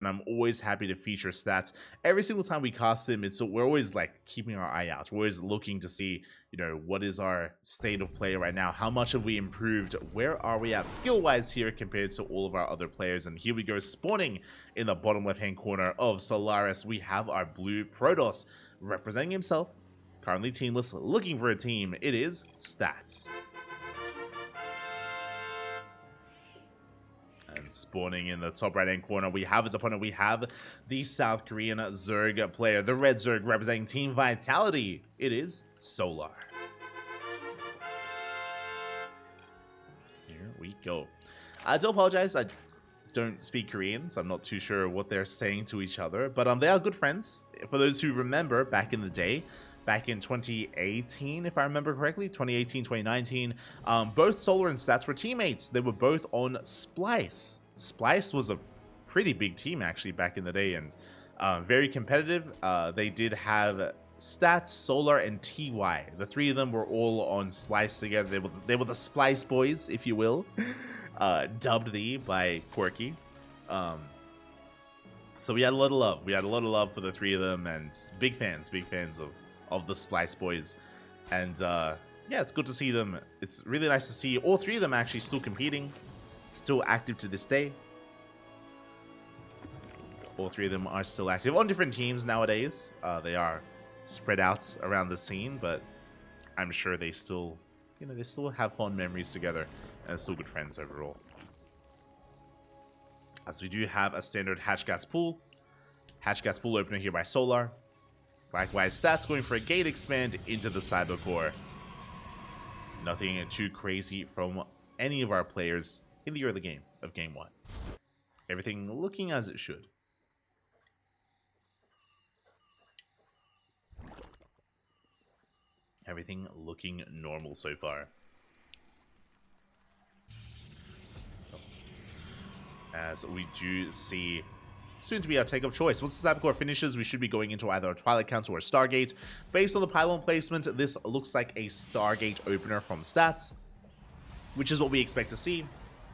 I'm always happy to feature Stats. Every single time we cast him, we're always like keeping our eye out. We're always looking to see, what is our state of play right now? How much have we improved? Where are we at skill-wise here compared to all of our other players? And here we go, spawning in the bottom left-hand corner of Solaris. We have our blue Protoss representing himself, currently teamless, looking for a team. It is Stats. And spawning in the top right-hand corner, we have his opponent. We have the South Korean Zerg player, the Red Zerg representing Team Vitality. It is Solar. Here we go. I do apologize. I don't speak Korean, so I'm not too sure what they're saying to each other. But they are good friends. For those who remember, back in the day, back in 2018, if I remember correctly, 2018, 2019, both Solar and Stats were teammates. They were both on Splice. Splice was a pretty big team, actually, back in the day, and very competitive. They did have Stats, Solar, and TY. The three of them were all on Splice together. They were the Splice boys, if you will, dubbed by Quirky. So we had a lot of love. We had a lot of love for the three of them, and big fans of the Splice boys. And yeah, it's good to see them. It's really nice to see all three of them actually still competing, still active to this day. All three of them are still active on different teams nowadays. They are spread out around the scene, but I'm sure they still, they still have fond memories together and are still good friends overall. As we do have a standard hatch gas pool opener here by Solar. Likewise, Stats going for a gate expand into the Cyber Core. Nothing too crazy from any of our players in the early game of Game 1. Everything looking as it should. Everything looking normal so far. As we do see soon to be our take of choice. Once the Cyber Core finishes, we should be going into either a Twilight Council or a Stargate. Based on the pylon placement, this looks like a Stargate opener from Stats, which is what we expect to see.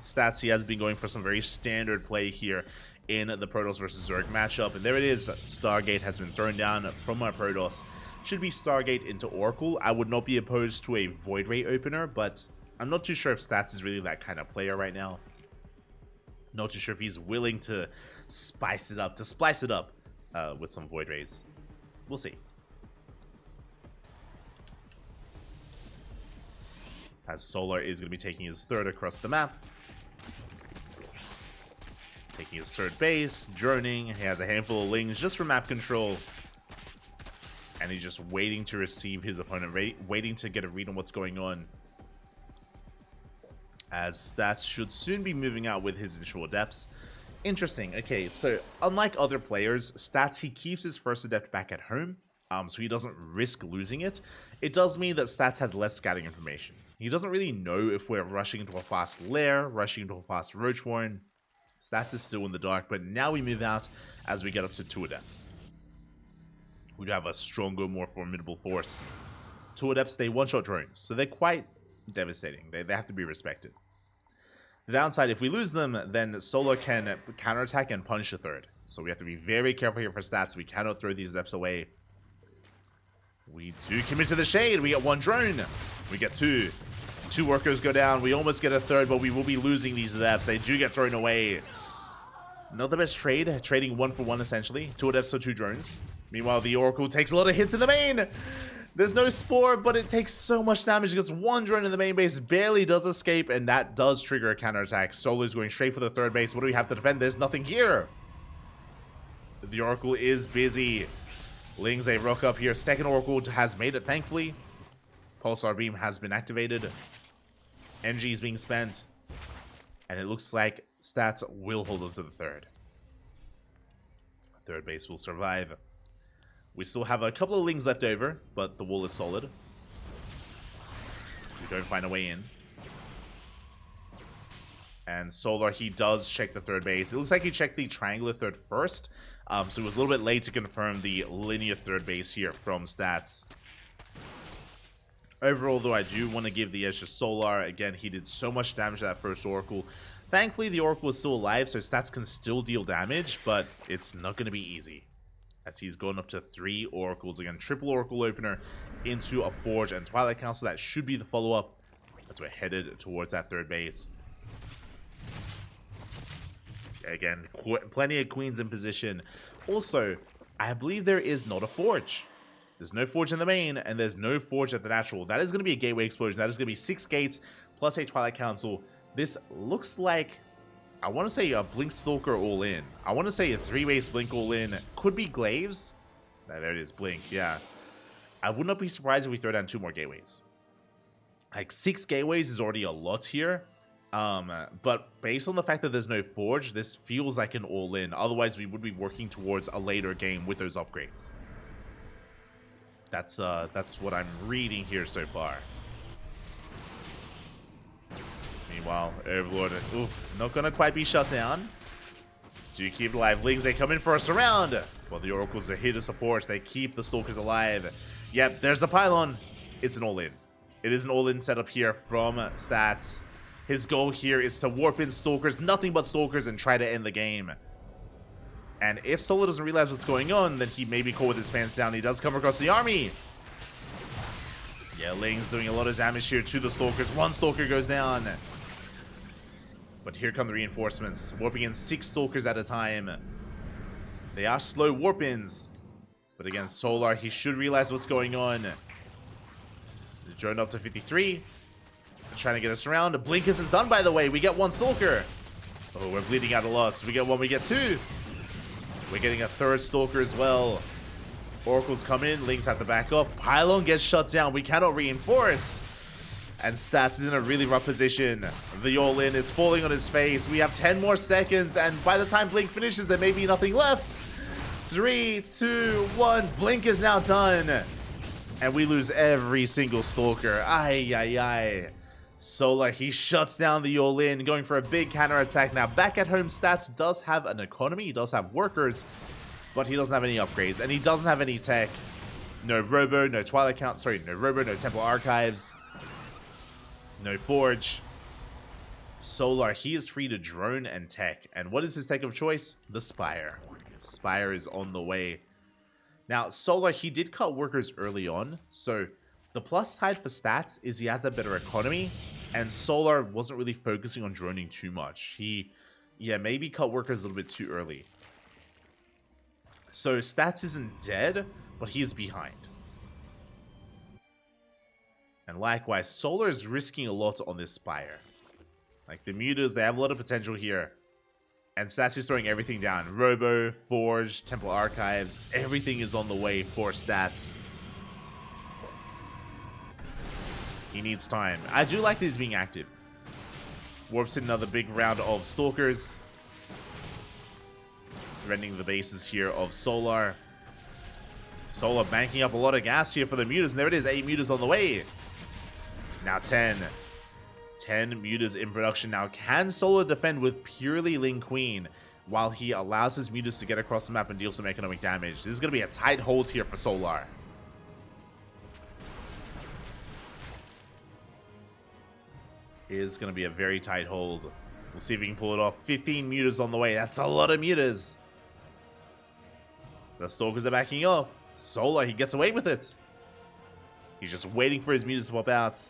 Stats, he has been going for some very standard play here in the Protoss versus Zerg matchup, and there it is. Stargate has been thrown down from our Protoss. Should be Stargate into Oracle. I would not be opposed to a Void Ray opener, but I'm not too sure if Stats is really that kind of player right now. Not too sure if he's willing to splice it up with some Void Rays. We'll see. As Solar is going to be taking his third across the map. Taking his third base, droning. He has a handful of lings just for map control. And he's just waiting to receive his opponent, waiting to get a read on what's going on. As Stats should soon be moving out with his initial adepts. Interesting. Okay, so unlike other players, Stats, he keeps his first adept back at home, so he doesn't risk losing it. It does mean that Stats has less scouting information. He doesn't really know if we're rushing into a fast lair, rushing into a fast roach warren. Stats is still in the dark, but now we move out as we get up to 2 adepts. We do have a stronger, more formidable force. 2 adepts, they one-shot drones, so they're quite devastating. They have to be respected. The downside, if we lose them, then Solar can counterattack and punch the third. So we have to be very careful here for Stats. We cannot throw these adepts away. We do commit to the shade. We get 1 drone. We get 2. 2 workers go down. We almost get a third, but we will be losing these adepts. They do get thrown away. Not the best trade. Trading 1 for 1, essentially. 2 adepts for 2 drones. Meanwhile, the Oracle takes a lot of hits in the main. There's no Spore, but it takes so much damage. It gets 1 drone in the main base, barely does escape, and that does trigger a counterattack. Solar's going straight for the third base. What do we have to defend? There's nothing here. The Oracle is busy. Lings a rock up here. Second Oracle has made it, thankfully. Pulsar Beam has been activated. Energy is being spent. And it looks like Stats will hold on to the third. Third base will survive. We still have a couple of Lings left over, but the wall is solid. We don't find a way in. And Solar, he does check the third base. It looks like he checked the triangular third first. So it was a little bit late to confirm the linear third base here from Stats. Overall, though, I do want to give the edge to Solar. Again, he did so much damage to that first Oracle. Thankfully, the Oracle is still alive, so stats can still deal damage, but it's not going to be easy. As he's gone up to 3 Oracles. Again, triple Oracle opener into a Forge and Twilight Council. That should be the follow-up as we're headed towards that third base. Again, plenty of Queens in position. Also, I believe there is not a Forge. There's no Forge in the main, and there's no Forge at the natural. That is going to be a gateway explosion. That is going to be 6 gates plus a Twilight Council. This looks like, I want to say a Blink Stalker all in. I want to say a 3-base Blink all in. Could be Glaives. There it is, Blink, yeah. I would not be surprised if we throw down 2 more gateways. Like 6 gateways is already a lot here. But based on the fact that there's no Forge, this feels like an all in. Otherwise, we would be working towards a later game with those upgrades. That's what I'm reading here so far. Meanwhile, Overlord, oof, not gonna quite be shut down. Do you keep alive? Lings, they come in for a surround. Well, the Oracles are here to support. They keep the Stalkers alive. Yep, there's the pylon. It's an all-in. It is an all-in setup here from Stats. His goal here is to warp in Stalkers, nothing but Stalkers, and try to end the game. And if Solo doesn't realize what's going on, then he may be caught with his pants down. He does come across the army. Yeah, Ling's doing a lot of damage here to the Stalkers. 1 Stalker goes down. But here come the reinforcements, warping in 6 Stalkers at a time. They are slow warp-ins. But again, Solar, he should realize what's going on. The drone up to 53. They're trying to get us around. Blink isn't done, by the way. We get 1 Stalker. Oh, we're bleeding out a lot. So we get 1, we get 2. We're getting a 3rd Stalker as well. Oracles come in. Lings have to back off. Pylon gets shut down. We cannot reinforce. And Stats is in a really rough position. The all-in, it's falling on his face. We have 10 more seconds, and by the time Blink finishes, there may be nothing left. 3, 2, 1. Blink is now done. And we lose every single Stalker. Ay, ay, ay. Solar, he shuts down the all-in, going for a big counter-attack. Now, back at home, Stats does have an economy. He does have workers, but he doesn't have any upgrades, and he doesn't have any tech. No Robo, no Twilight Count. Sorry, no Robo, no Temple Archives. No Forge. Solar, he is free to drone and tech. And what is his tech of choice? The Spire. Spire is on the way. Now, Solar, he did cut workers early on. So, the plus side for Stats is he has a better economy. And Solar wasn't really focusing on droning too much. He, yeah, maybe cut workers a little bit too early. So, Stats isn't dead, but he is behind. And likewise, Solar is risking a lot on this Spire. Like, the Mutas, they have a lot of potential here. And Stats is throwing everything down. Robo, Forge, Temple Archives, everything is on the way for Stats. He needs time. I do like this being active. Warps in another big round of Stalkers. Rending the bases here of Solar. Solar banking up a lot of gas here for the Mutas. And there it is, 8 Mutas on the way. Now 10. 10 Mutas in production. Now, can Solar defend with purely Ling Queen while he allows his Mutas to get across the map and deal some economic damage? This is going to be a tight hold here for Solar. It is going to be a very tight hold. We'll see if we can pull it off. 15 Mutas on the way. That's a lot of Mutas. The Stalkers are backing off. Solar, he gets away with it. He's just waiting for his Mutas to pop out.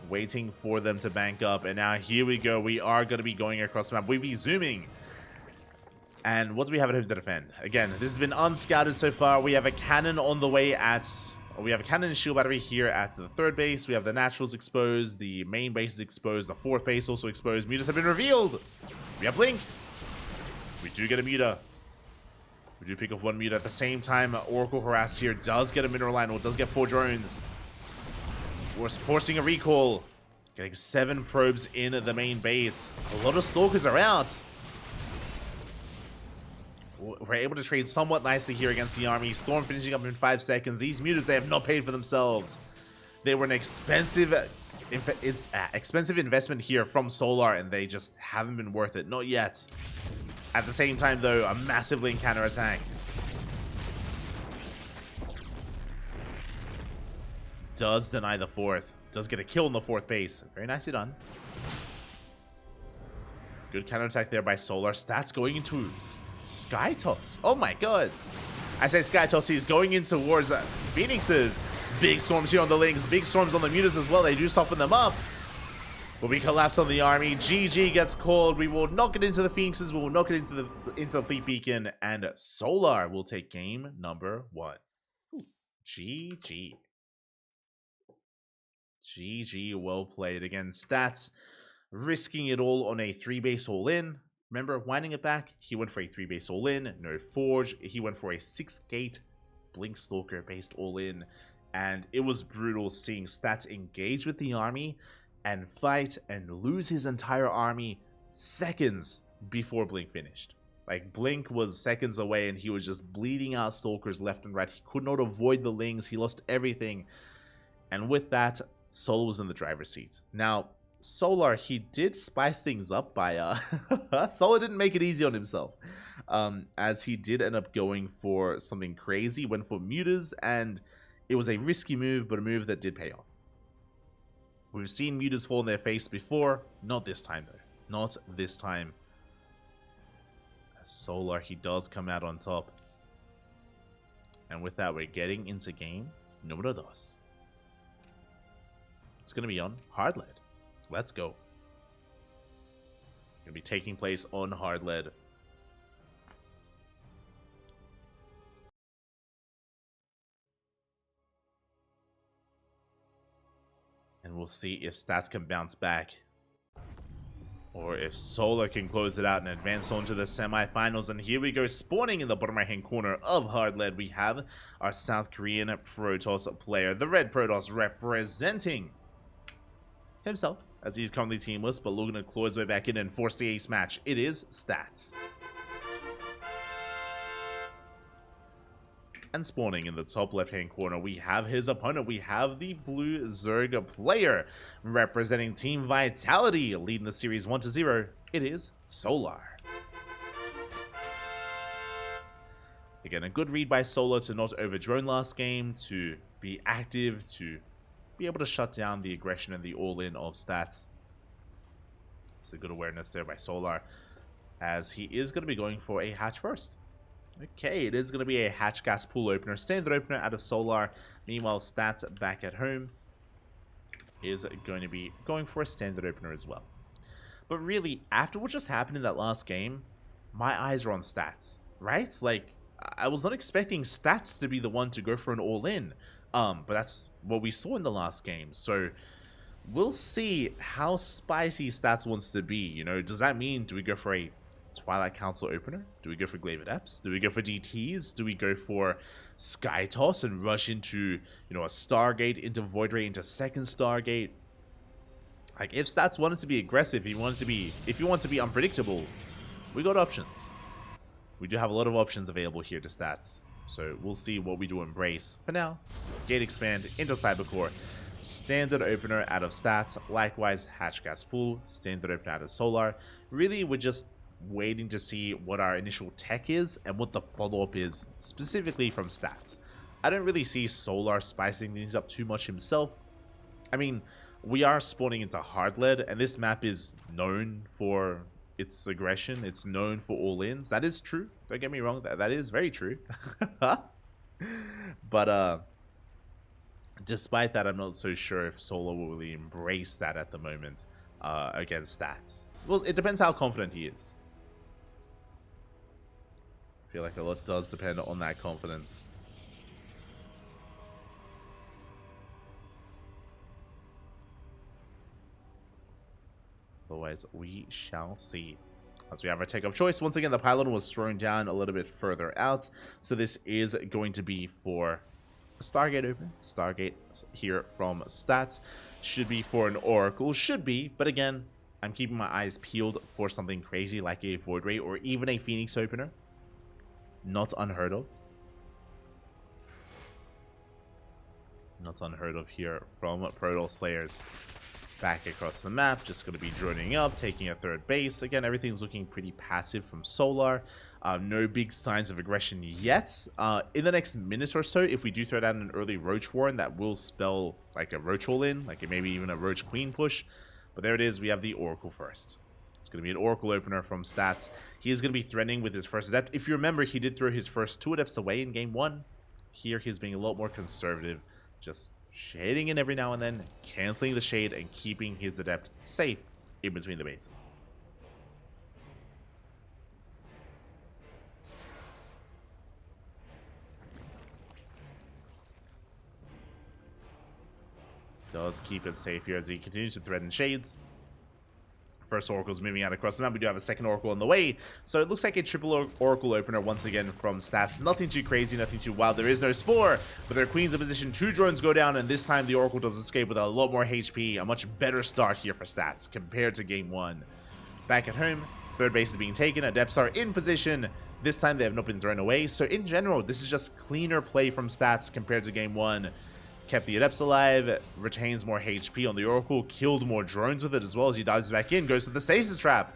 Waiting for them to bank up. And now here we go. We are going to be going across the map. We'll be zooming. And what do we have at home to defend? Again, this has been unscouted so far. We have a cannon on the way at... We have a cannon and shield battery here at the 3rd base. We have the naturals exposed. The main base is exposed. The 4th base also exposed. Mutas have been revealed. We have Blink. We do get a Muta. We do pick off 1 Muta. At the same time, Oracle Harass here does get a mineral line. Or does get 4 drones. We're forcing a recall. Getting 7 probes in the main base. A lot of Stalkers are out. We're able to trade somewhat nicely here against the army. Storm finishing up in 5 seconds. These Mutas, they have not paid for themselves. They were an expensive investment here from Solar, and they just haven't been worth it. Not yet. At the same time, though, a massive Link counterattack. Does deny the 4th. does get a kill in the 4th base. Very nicely done. Good counterattack there by Solar. Stats going into Sky Toss. Oh my god. I say Sky Toss, he's going in towards Phoenixes. Big storms here on the Lynx, big storms on the Mutas as well. They do soften them up. But we collapse on the army. GG gets called. We will knock it into the Phoenixes. We will knock it into the Fleet Beacon. And Solar will take game number 1. Ooh, GG. GG, well played. Again, Stats risking it all on a 3-base all-in. Remember, winding it back, he went for a 3-base all-in, no Forge. He went for a 6-gate Blink Stalker based all-in. And it was brutal seeing Stats engage with the army and fight and lose his entire army seconds before Blink finished. Like, Blink was seconds away and he was just bleeding out Stalkers left and right. He could not avoid the Lings. He lost everything. And with that, Solar was in the driver's seat. Now, Solar, he did spice things up by Solar didn't make it easy on himself, as he did end up going for something crazy. Went for Mutas, and it was a risky move, but a move that did pay off. We've seen Mutas fall in their face before. Not this time though, not this time. As Solar, he does come out on top, and with that we're getting into game numero 2. It's going to be on hard lead. Let's go. Going to be taking place on hard lead. And we'll see if Stats can bounce back, or if Solar can close it out and advance on to the semifinals. And here we go, spawning in the bottom right hand corner of hard lead, we have our South Korean Protoss player, the Red Protoss, representing himself, as he's currently teamless, but looking to claw his way back in and force the ace match. It is Stats. And spawning in the top left-hand corner, we have his opponent. We have the Blue Zerg player, representing Team Vitality, leading the series 1-0. It is Solar. Again, a good read by Solar to not overdrone last game, to be active, to be able to shut down the aggression and the all-in of Stats. So good awareness there by Solar, as he is going to be going for a hatch first. Okay, it is going to be a hatch gas pool opener, standard opener out of Solar. Meanwhile, Stats back at home is going to be going for a standard opener as well. But really, after what just happened in that last game, my eyes are on Stats, right? Like, I was not expecting Stats to be the one to go for an all-in. But that's what we saw in the last game. So we'll see how spicy Stats wants to be. You know, does that mean, do we go for a Twilight Council opener? Do we go for Glaive Adepts? Do we go for DTs? Do we go for Sky Toss and rush into, you know, a Stargate, into Void Ray, into second Stargate? Like, if Stats wanted to be aggressive, if you want to be unpredictable, we got options. We do have a lot of options available here to Stats. So we'll see what we do embrace. For now, Gate Expand into Cybercore. Standard opener out of Stats. Likewise, Hatch Gas Pool. Standard opener out of Solar. Really, we're just waiting to see what our initial tech is and what the follow-up is, specifically from Stats. I don't really see Solar spicing things up too much himself. I mean, we are spawning into hard lead, and this map is known for its aggression. It's known for all-ins. That is true. Don't get me wrong. That is very true. But despite that, I'm not so sure if Solar will really embrace that at the moment against Stats. Well, it depends how confident he is. I feel like a lot does depend on that confidence. Otherwise, we shall see. As we have our take of choice, once again, the pylon was thrown down a little bit further out. So this is going to be for a Stargate open. Stargate here from Stats. Should be for an Oracle. Should be. But again, I'm keeping my eyes peeled for something crazy like a Void Ray or even a Phoenix opener. Not unheard of. Not unheard of here from Protoss players. Back across the map, just going to be droning up, taking a third base. Again, everything's looking pretty passive from Solar. No big signs of aggression yet. In the next minute or so, if we do throw down an early Roach Warren, that will spell like a Roach all-in, like maybe even a Roach Queen push. But there it is, we have the Oracle first. It's going to be an Oracle opener from Stats. He is going to be threatening with his first Adept. If you remember, he did throw his first 2 Adepts away in Game 1. Here, he's being a lot more conservative, just shading in every now and then, canceling the shade, and keeping his Adept safe in between the bases. Does keep it safe here as he continues to threaten shades. First Oracle's moving out across the map. We do have a second Oracle on the way. So it looks like a triple Oracle opener once again from Stats. Nothing too crazy, nothing too wild. There is no Spore, but their Queen's in position. 2 drones go down, and this time the Oracle does escape with a lot more HP. A much better start here for Stats compared to Game 1. Back at home, third base is being taken. Adepts are in position. This time they have not been thrown away. So in general, this is just cleaner play from Stats compared to Game 1. Kept the Adepts alive, retains more HP on the Oracle, killed more drones with it as well as he dives back in, goes to the Stasis Trap.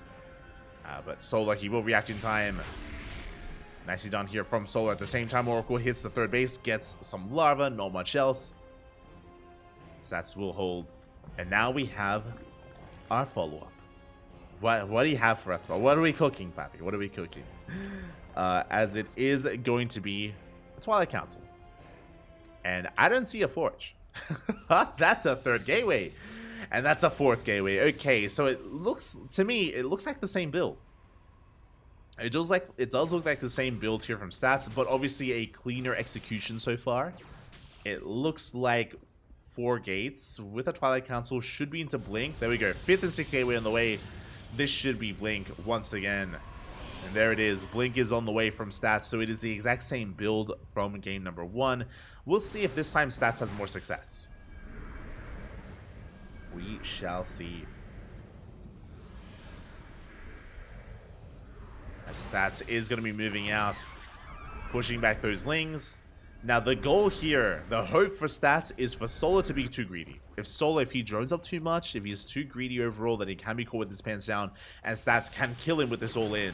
But Solar, he will react in time. Nicely done here from Solar. At the same time, Oracle hits the third base, gets some Larva, not much else. Stats will hold. And now we have our follow-up. What do you have for us? What are we cooking, Pappy? What are we cooking? As it is going to be a Twilight Council. And I don't see a Forge. That's a third gateway. And that's a fourth gateway. Okay, so it looks, to me, it looks like the same build. It does look like the same build here from Stats, but obviously a cleaner execution so far. It looks like 4 gates with a Twilight Council should be into Blink. There we go. 5th and 6th gateway on the way. This should be Blink once again. And there it is. Blink is on the way from Stats, so it is the exact same build from game number 1. We'll see if this time Stats has more success. We shall see. As Stats is going to be moving out, pushing back those Lings. Now the goal here, the hope for Stats is for Solar to be too greedy. If he drones up too much, if he's too greedy overall, then he can be caught with his pants down, and Stats can kill him with this all-in.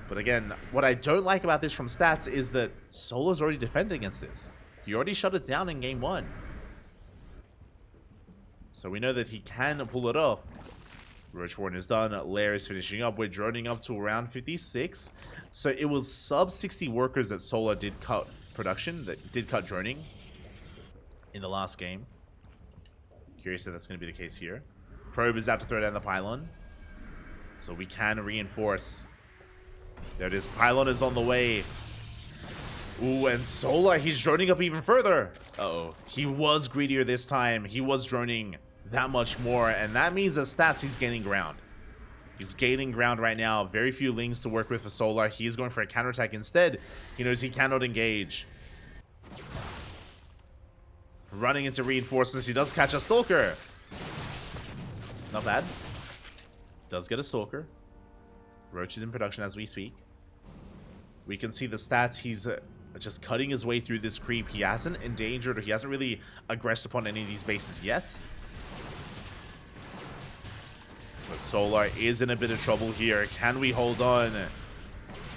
But again, what I don't like about this from Stats is that Solar's already defended against this. He already shut it down in game 1. So we know that he can pull it off. Roach Warren is done. Lair is finishing up. We're droning up to around 56. So it was sub 60 workers that Solar did cut production, that did cut droning in the last game. Curious if that's going to be the case here. Probe is out to throw down the pylon. So we can reinforce. There it is. Pylon is on the way. Ooh, and Solar, he's droning up even further. Uh-oh. He was greedier this time. He was droning that much more, and that means that Stats, he's gaining ground. He's gaining ground right now. Very few Lings to work with for Solar. He's going for a counterattack instead. He knows he cannot engage. Running into reinforcements. He does catch a Stalker. Not bad. Does get a Stalker. Roach is in production as we speak. We can see the Stats. He's just cutting his way through this creep. He hasn't endangered, or he hasn't really aggressed upon any of these bases yet. But Solar is in a bit of trouble here. Can we hold on?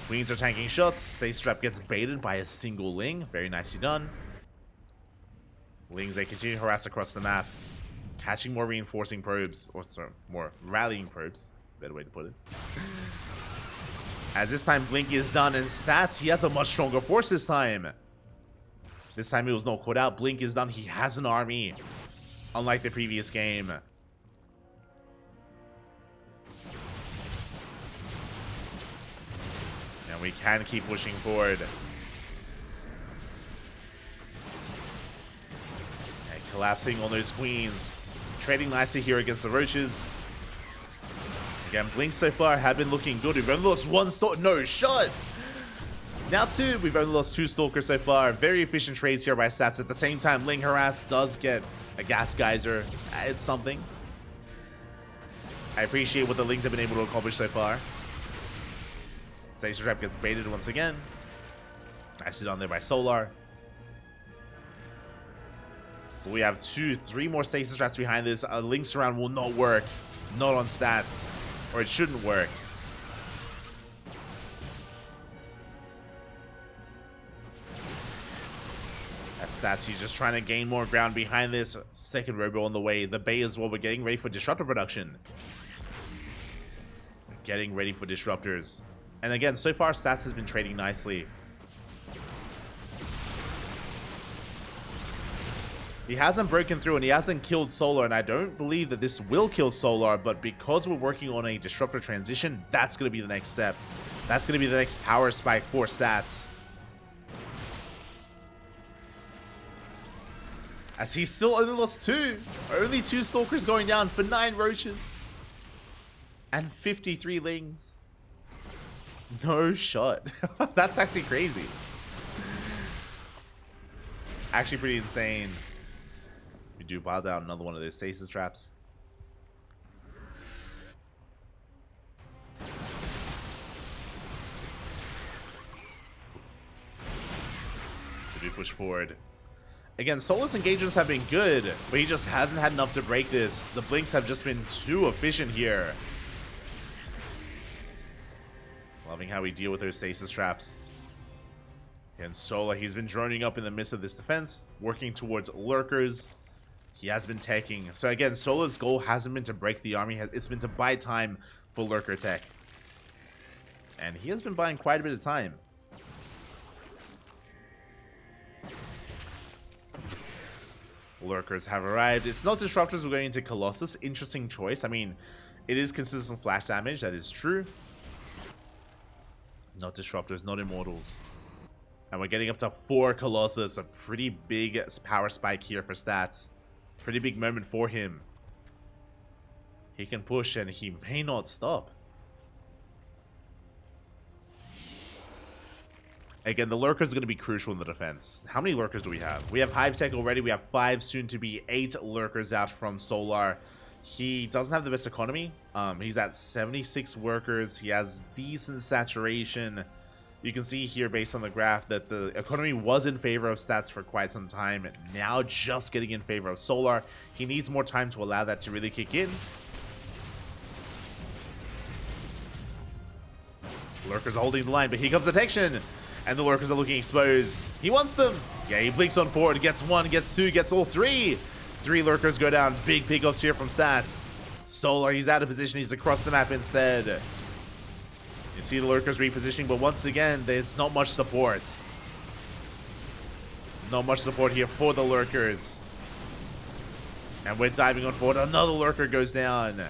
Queens are tanking shots. Stasis Trap gets baited by a single Ling. Very nicely done. Lings, they continue to harass across the map. Catching more reinforcing probes. Or sorry, more rallying probes. Better way to put it. As this time Blink is done, and Stats, he has a much stronger force this time. This time he was not caught out. Blink is done. He has an army. Unlike the previous game. And we can keep pushing forward. And collapsing on those Queens. Trading nicely here against the Roaches. Again, Blink so far have been looking good. We've only lost 1 Stalker. No shot! Now 2. We've only lost 2 Stalkers so far. Very efficient trades here by Stats. At the same time, Ling Harass does get a Gas Geyser. It's something. I appreciate what the Lings have been able to accomplish so far. Stasis Trap gets baited once again. Nicely done there by Solar. We have 3 more stasis traps behind this. A Link Surround will not work. Not on stats. Or it shouldn't work. At stats, he's just trying to gain more ground behind this. Second Robo on the way. The Bay is what we're getting ready for Disruptor production. Getting ready for Disruptors. And again, so far, stats has been trading nicely. He hasn't broken through and he hasn't killed Solar, and I don't believe that this will kill Solar, but because we're working on a Disruptor transition, that's going to be the next step. That's going to be the next power spike for stats. As he's still only lost 2. Only 2 Stalkers going down for 9 Roaches. And 53 Lings. No shot. That's actually crazy. Actually pretty insane. We do pile down another one of those stasis traps. So we push forward. Again, Solar's engagements have been good, but he just hasn't had enough to break this. The Blinks have just been too efficient here. Loving how we deal with those stasis traps. And Solar, he's been droning up in the midst of this defense, working towards lurkers. He has been taking. So again, Solar's goal hasn't been to break the army, it's been to buy time for lurker tech. And he has been buying quite a bit of time. Lurkers have arrived. It's not Disruptors, we're going into Colossus. Interesting choice. I mean, it is consistent splash damage, that is true. Not Disruptors, not Immortals. And we're getting up to 4 Colossus. A pretty big power spike here for stats. Pretty big moment for him. He can push and he may not stop. Again, the Lurkers are going to be crucial in the defense. How many Lurkers do we have? We have Hive Tech already. We have 5, soon to be 8 Lurkers out from Solar. He doesn't have the best economy. He's at 76 workers. He has decent saturation. You can see here based on the graph that the economy was in favor of stats for quite some time. Now just getting in favor of Solar. He needs more time to allow that to really kick in. Lurkers are holding the line, but here comes detection. And the Lurkers are looking exposed. He wants them. Yeah, he blinks on forward. Gets 1, gets 2, gets all 3. 3 Lurkers go down. Big pickoffs here from stats. Solar, he's out of position. He's across the map instead. You see the Lurkers repositioning, but once again, there's not much support. Not much support here for the Lurkers. And we're diving on forward. Another Lurker goes down.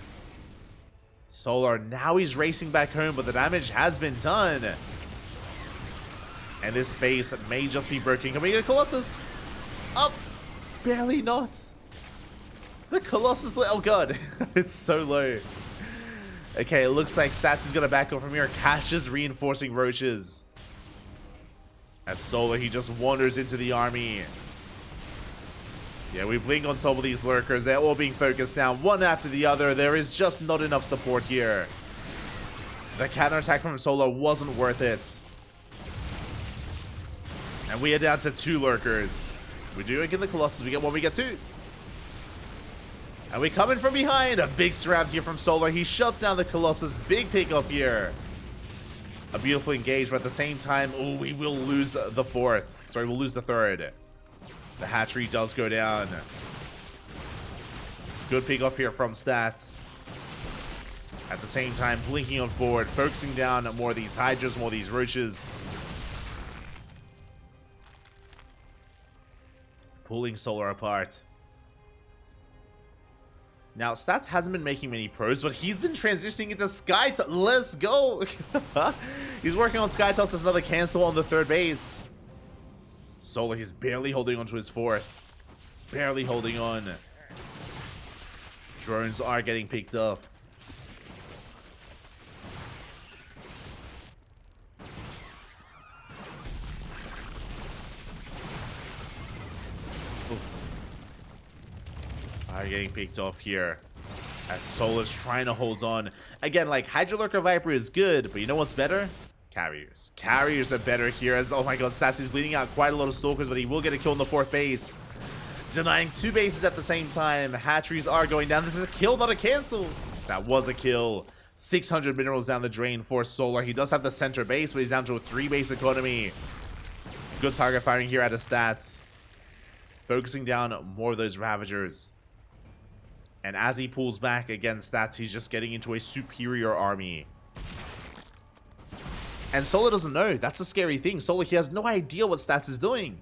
Solar, now he's racing back home, but the damage has been done. And this base may just be broken. Can we get a Colossus? Up! Barely not. The Colossus, oh god, it's so low. Okay, it looks like Stats is going to back up from here. Cash is reinforcing Roaches. As Solar, he just wanders into the army. Yeah, we blink on top of these Lurkers. They're all being focused down, one after the other. There is just not enough support here. The counterattack from Solar wasn't worth it. And we are down to 2 Lurkers. We do get the Colossus. We get 1, we get 2. And we come in from behind. A big surround here from Solar. He shuts down the Colossus. Big pickoff here. A beautiful engage, but at the same time, oh, we will lose the 4th. Sorry, we'll lose the 3rd. The hatchery does go down. Good pickoff here from Stats. At the same time, blinking on forward, focusing down on more of these Hydras, more of these Roaches. Pulling Solar apart. Now, Stats hasn't been making many pros, but he's been transitioning into Sky. Let's go! He's working on Sky Toss as another cancel on the 3rd base. Solar, he's barely holding on to his 4th. Barely holding on. Drones are getting picked up. Are getting picked off here as Solar's trying to hold on. Again, like, Hydra Lurker Viper is good, but you know what's better? Carriers. Carriers are better here as, oh my god, Stassy's bleeding out quite a lot of Stalkers, but he will get a kill on the 4th base. denying 2 bases at the same time. Hatcheries are going down. This is a kill, not a cancel. That was a kill. 600 minerals down the drain for Solar. He does have the center base, but he's down to a 3-base economy. Good target firing here at his stats. Focusing down more of those Ravagers. And as he pulls back against stats, he's just getting into a superior army. And Solar doesn't know. That's the scary thing. Solar, he has no idea what stats is doing.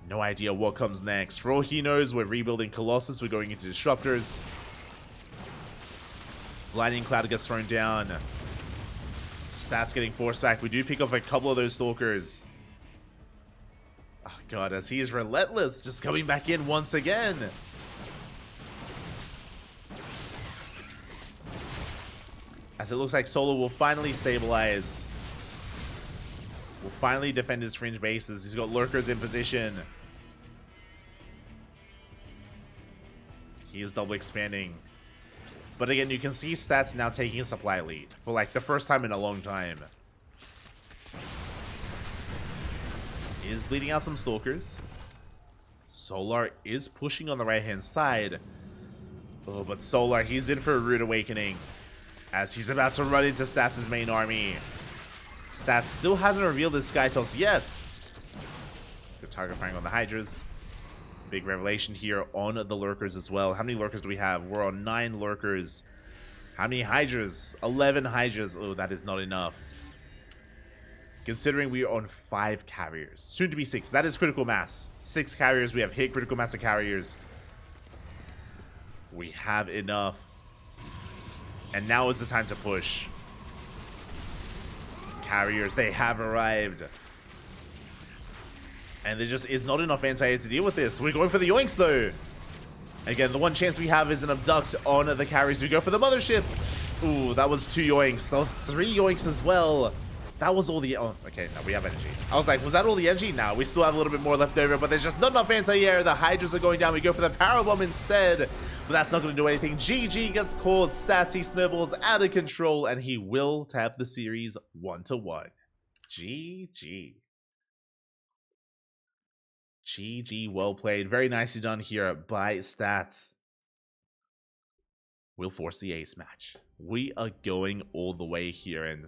No idea what comes next. For all he knows, we're rebuilding Colossus. We're going into Disruptors. Lightning Cloud gets thrown down. Stats getting forced back. We do pick up a couple of those Stalkers. Oh god, as he is relentless, just coming back in once again. As it looks like Solo will finally stabilize. Will finally defend his fringe bases. He's got lurkers in position. He is double expanding. But again, you can see stats now taking a supply lead for like the first time in a long time. He is bleeding out some Stalkers. Solar is pushing on the right hand side. Oh, but Solar, he's in for a rude awakening. As he's about to run into Stats' main army. Stats still hasn't revealed his Sky Toss yet. Good target firing on the Hydras. Big revelation here on the Lurkers as well. How many Lurkers do we have? We're on 9 Lurkers. How many Hydras? 11 Hydras. Oh, that is not enough. Considering we are on 5 carriers. Soon to be 6. That is critical mass. 6 carriers. We have hit critical mass of carriers. We have enough. And now is the time to push. Carriers, they have arrived. And there just is not enough anti-air to deal with this. We're going for the yoinks though. Again, the one chance we have is an abduct on the carriers. We go for the mothership. Ooh, that was 2 yoinks. That was 3 yoinks as well. That was all the... Oh, okay, no, we have energy. I was like, was that all the energy? No, we still have a little bit more left over, but there's just not enough anti-air. The Hydras are going down. We go for the Power Bomb instead. But that's not going to do anything. GG gets called. Statsy snowballs out of control, and he will tap the series 1-1. GG. GG, well played. Very nicely done here by Stats. We'll force the ace match. We are going all the way here, and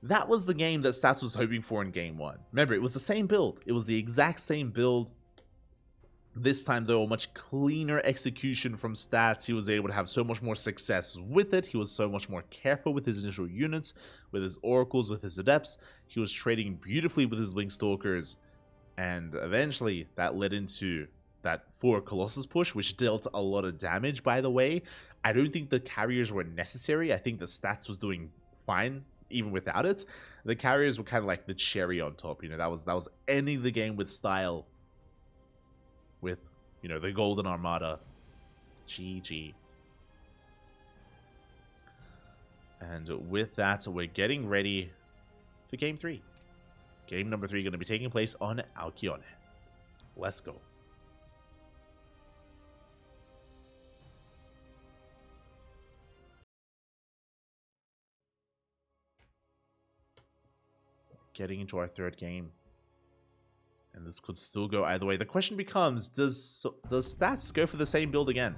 that was the game that Stats was hoping for in game 1. Remember, it was the same build. It was the exact same build. This time, though, a much cleaner execution from Stats. He was able to have so much more success with it. He was so much more careful with his initial units, with his Oracles, with his Adepts. He was trading beautifully with his Link Stalkers. And eventually, that led into that 4 Colossus push, which dealt a lot of damage, by the way. I don't think the carriers were necessary. I think the Stats was doing fine, even without it. The carriers were kind of like the cherry on top. You know, that was ending the game with style. With, you know, the Golden Armada. GG. And with that, we're getting ready for Game 3. Game number 3 going to be taking place on Alcyone. Let's go. Getting into our 3rd game. And this could still go either way. The question becomes, does Stats go for the same build again?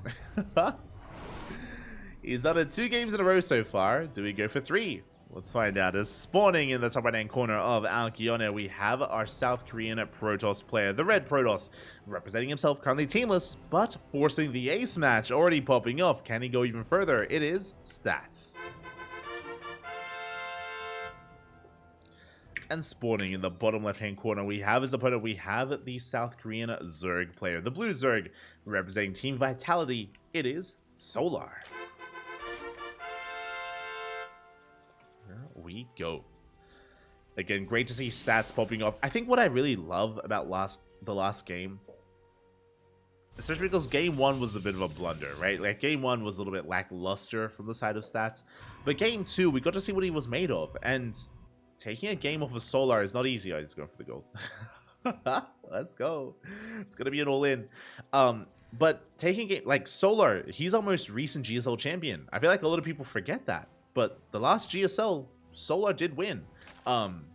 He's done it 2 games in a row so far. Do we go for 3? Let's find out. As spawning in the top right-hand corner of Alcyone, we have our South Korean Protoss player, the Red Protoss, representing himself, currently teamless, but forcing the ace match, already popping off. Can he go even further? It is Stats. And spawning in the bottom left-hand corner, we have his opponent. We have the South Korean Zerg player, the Blue Zerg, representing Team Vitality. It is Solar. Here we go. Again, great to see Stats popping off. I think what I really love about the last game, especially because game 1 was a bit of a blunder, right? Like, game 1 was a little bit lackluster from the side of Stats. But game 2, we got to see what he was made of. And taking a game off of Solar is not easy. I just going for the gold. Let's go. It's going to be an all-in. But taking a game like Solar, he's our most recent GSL champion. I feel like a lot of people forget that. But the last GSL, Solar did win,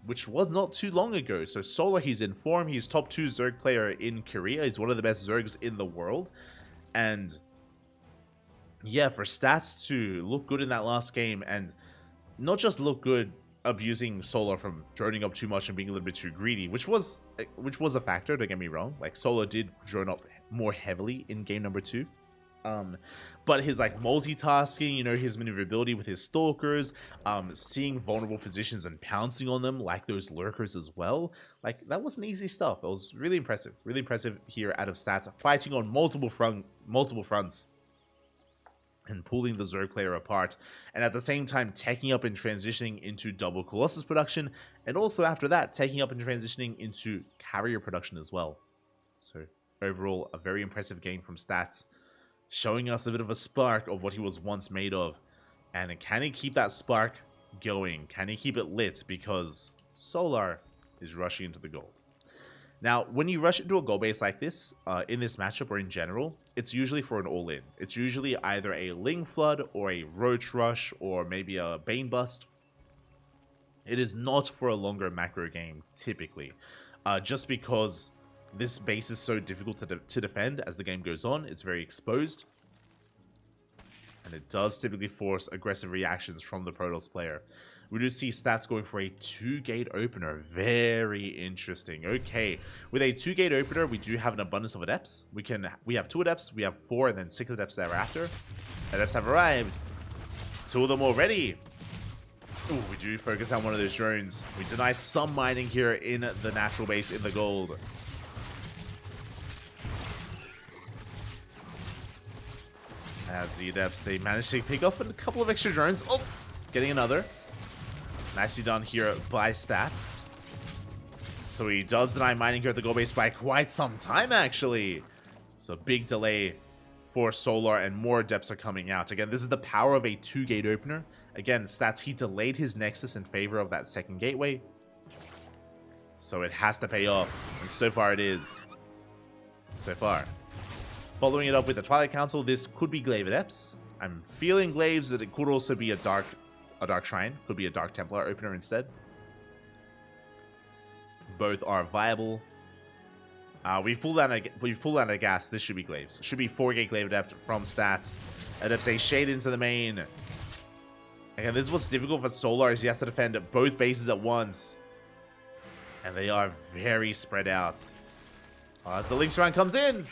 which was not too long ago. So Solar, he's in form. He's top 2 Zerg player in Korea. He's one of the best Zergs in the world. And yeah, for Stats to look good in that last game, and not just look good abusing Solar from droning up too much and being a little bit too greedy, which was a factor, don't get me wrong. Like, Solar did drone up more heavily in game number 2. But his like multitasking, you know, his maneuverability with his stalkers, seeing vulnerable positions and pouncing on them like those lurkers as well, like that wasn't easy stuff. It was really impressive here out of Stats, fighting on multiple fronts and pulling the Zerg player apart, and at the same time taking up and transitioning into double Colossus production, and also after that taking up and transitioning into carrier production as well. So overall, a very impressive game from Stats, showing us a bit of a spark of what he was once made of. And can he keep that spark going? Can he keep it lit? Because Solar is rushing into the gold. Now, when you rush into a gold base like this, in this matchup or in general, it's usually for an all-in. It's usually either a Ling Flood or a Roach Rush or maybe a Bane Bust. It is not for a longer macro game, typically. Just because this base is so difficult to defend as the game goes on. It's very exposed. And it does typically force aggressive reactions from the Protoss player. We do see Stats going for a 2-gate opener. Very interesting. Okay, with a 2-gate opener, we do have an abundance of adepts. We have 2 adepts, we have 4, and then 6 adepts thereafter. Adepts have arrived. 2 of them already. Ooh, we do focus on one of those drones. We deny some mining here in the natural base in the gold. As the adepts, they manage to pick off a couple of extra drones. Oh, getting another. Nicely done here by Stats. So he does deny mining here at the gold base by quite some time, actually. So big delay for Solar, and more adepts are coming out. Again, this is the power of a 2-gate opener. Again, Stats, he delayed his Nexus in favor of that second gateway. So it has to pay off. And so far it is. So far. Following it up with the Twilight Council, this could be Glaive Adepts. I'm feeling Glaives that it could also be a Dark Shrine. Could be a Dark Templar opener instead. Both are viable. We've pulled out a gas. This should be Glaives. Should be 4-gate Glaive Adept from Stats. Adepts a shade into the main. Again, this is what's difficult for Solar, is he has to defend both bases at once. And they are very spread out. As the Lynx round comes in.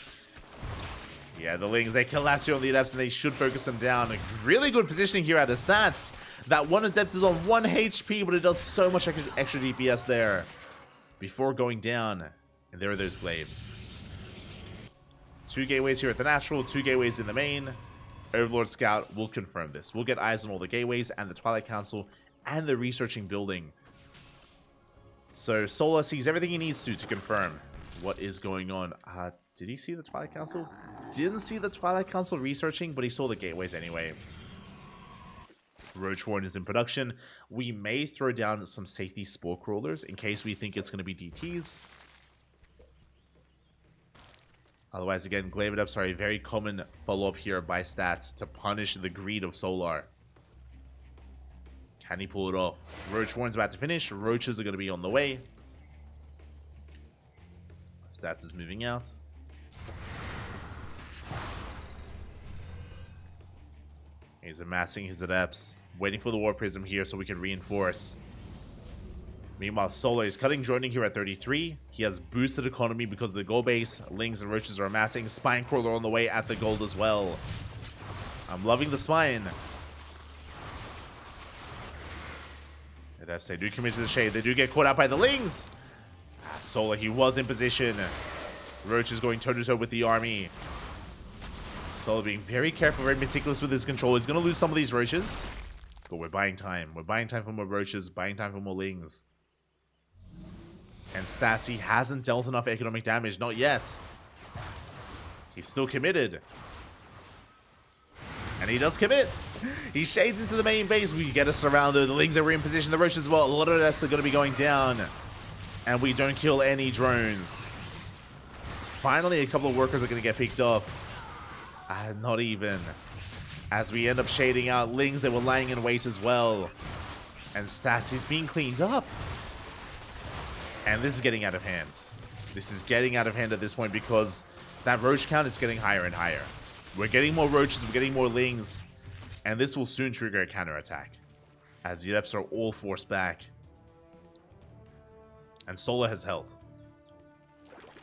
Yeah, the Lings, they collapse here on the Adepts, and they should focus them down. A really good positioning here out of Stats. That one Adept is on 1 HP, but it does so much extra DPS there before going down. And there are those Glaives. 2 gateways here at the natural, 2 gateways in the main. Overlord Scout will confirm this. We'll get eyes on all the gateways and the Twilight Council and the researching building. So Solar sees everything he needs to confirm what is going on. Did he see the Twilight Council? Didn't see the Twilight Council researching, but he saw the gateways anyway. Roach Warren is in production. We may throw down some safety Spore Crawlers in case we think it's going to be DTs. Otherwise, again, Glaive Adepts are a very common follow-up here by Stats to punish the greed of Solar. Can he pull it off? Roach Warren's about to finish. Roaches are going to be on the way. Stats is moving out. He's amassing his adepts, waiting for the War Prism here so we can reinforce. Meanwhile, Solar is cutting joining here at 33. He has boosted economy because of the gold base. Lings and Roaches are amassing. Spine Crawler on the way at the gold as well. I'm loving the Spine. Adepts, they do commit to the shade. They do get caught out by the Lings. Solar, he was in position. Roach is going toe-to-toe with the army. Solar being very careful, very meticulous with his control. He's going to lose some of these Roaches. But we're buying time. We're buying time for more Roaches, buying time for more Lings. And Stats, he hasn't dealt enough economic damage. Not yet. He's still committed. And he does commit. He shades into the main base. We get a surrounder. The Lings are in position. The Roaches as well. A lot of Adepts are going to be going down. And we don't kill any drones. Finally, a couple of workers are going to get picked up. Not even. As we end up shading out Lings, they were lying in wait as well. And Stats is being cleaned up. And this is getting out of hand. This is getting out of hand at this point because that roach count is getting higher and higher. We're getting more roaches, we're getting more lings, and this will soon trigger a counterattack as the adepts are all forced back. And Solar has held.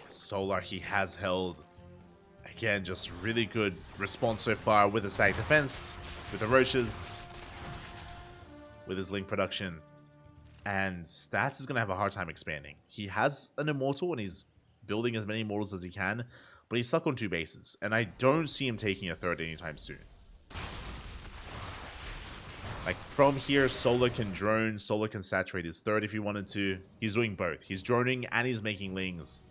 Solar, he has held. Again, just really good response so far with the static defense, with the roaches, with his link production. And Stats is going to have a hard time expanding. He has an immortal and he's building as many immortals as he can, but he's stuck on 2 bases. And I don't see him taking a third anytime soon. Like, from here, Solar can drone, Solar can saturate his third if he wanted to. He's doing both. He's droning and he's making lings.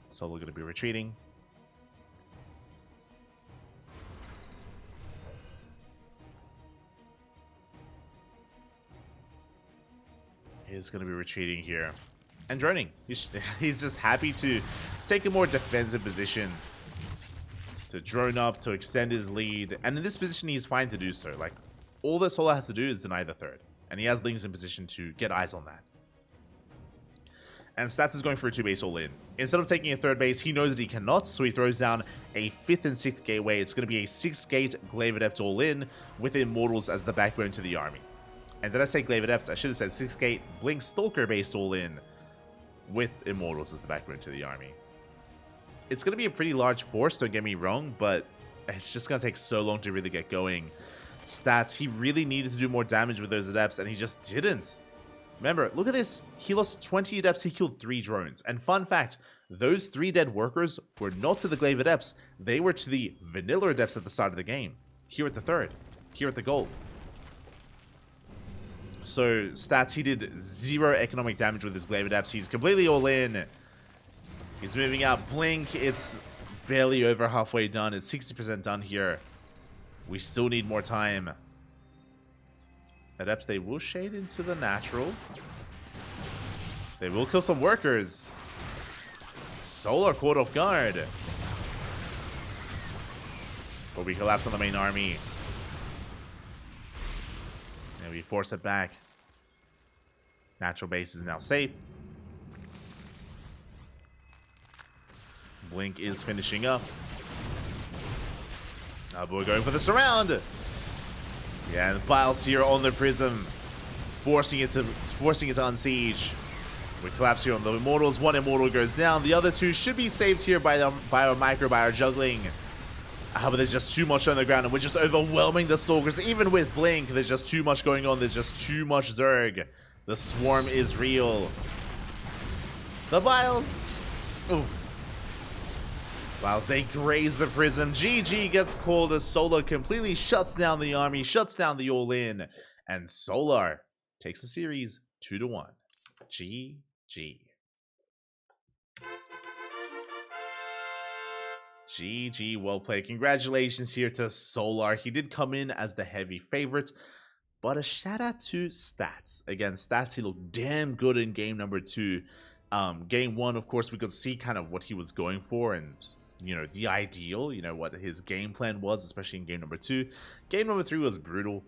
Solar going to be retreating. He's going to be retreating here. And droning. He's just happy to take a more defensive position. To drone up, to extend his lead. And in this position, he's fine to do so. Like, all that Solar has to do is deny the third. And he has lings in position to get eyes on that. And Stats is going for a 2-base all-in. Instead of taking a 3rd base, he knows that he cannot, so he throws down a 5th and 6th gateway. It's going to be a 6-gate Glaive Adept all-in with Immortals as the backbone to the army. And did I say Glaive Adept? I should have said 6-gate Blink Stalker based all-in with Immortals as the backbone to the army. It's going to be a pretty large force, don't get me wrong, but it's just going to take so long to really get going. Stats, he really needed to do more damage with those Adepts, and he just didn't. Remember, look at this. He lost 20 Adepts, he killed 3 drones. And fun fact, those 3 dead workers were not to the Glaive Adepts. They were to the Vanilla Adepts at the start of the game. Here at the 3rd. Here at the gold. So, Stats, he did 0 economic damage with his Glaive Adepts. He's completely all in. He's moving out. Blink, it's barely over halfway done. It's 60% done here. We still need more time. Adepts, they will shade into the natural. They will kill some workers. Solar caught off guard. But we collapse on the main army. And we force it back. Natural base is now safe. Blink is finishing up. Now we're going for the surround. Yeah, and Biles here on the Prism, forcing it to unsiege. We collapse here on the Immortals. 1 Immortal goes down. The other 2 should be saved here by our Micro, by our Juggling. But there's just too much on the ground, and we're just overwhelming the Stalkers. Even with Blink, there's just too much going on. There's just too much Zerg. The swarm is real. The Biles. Oof. Whilst they graze the Prism, GG gets called as Solar completely shuts down the army, shuts down the all-in, and Solar takes the series 2-1. GG. GG, well played. Congratulations here to Solar. He did come in as the heavy favorite, but a shout out to Stats. Again, Stats, he looked damn good in game number 2. Game 1, of course, we could see kind of what he was going for and, you know, the ideal, you know, what his game plan was, especially in game number 2. Game number 3 was brutal.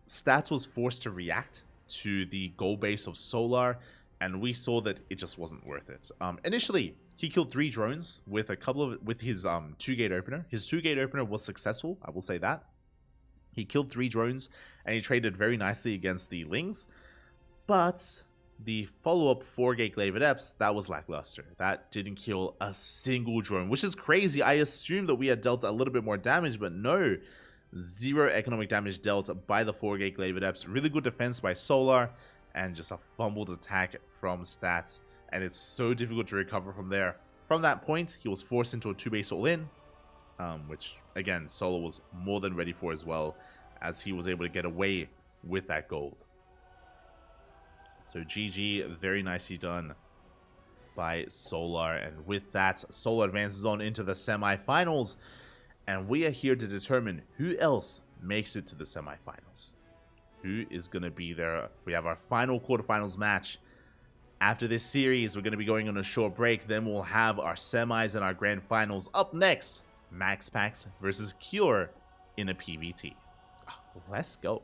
Stats was forced to react to the goal base of Solar, and we saw that it just wasn't worth it. Initially, he killed 3 drones with his 2-gate opener. His 2-gate opener was successful, I will say that. He killed 3 drones, and he traded very nicely against the Lings, but the follow-up 4-gate Glaive Adepts, that was lackluster. That didn't kill a single drone, which is crazy. I assumed that we had dealt a little bit more damage, but no. 0 economic damage dealt by the 4-gate Glaive Adepts. Really good defense by Solar, and just a fumbled attack from Stats. And it's so difficult to recover from there. From that point, he was forced into a 2-base all-in, which, again, Solar was more than ready for as well, as he was able to get away with that gold. So GG, very nicely done by Solar. And with that, Solar advances on into the semifinals. And we are here to determine who else makes it to the semifinals. Who is going to be there? We have our final quarterfinals match. After this series, we're going to be going on a short break. Then we'll have our semis and our grand finals up next. Max Packs versus Cure in a PvT. Let's go.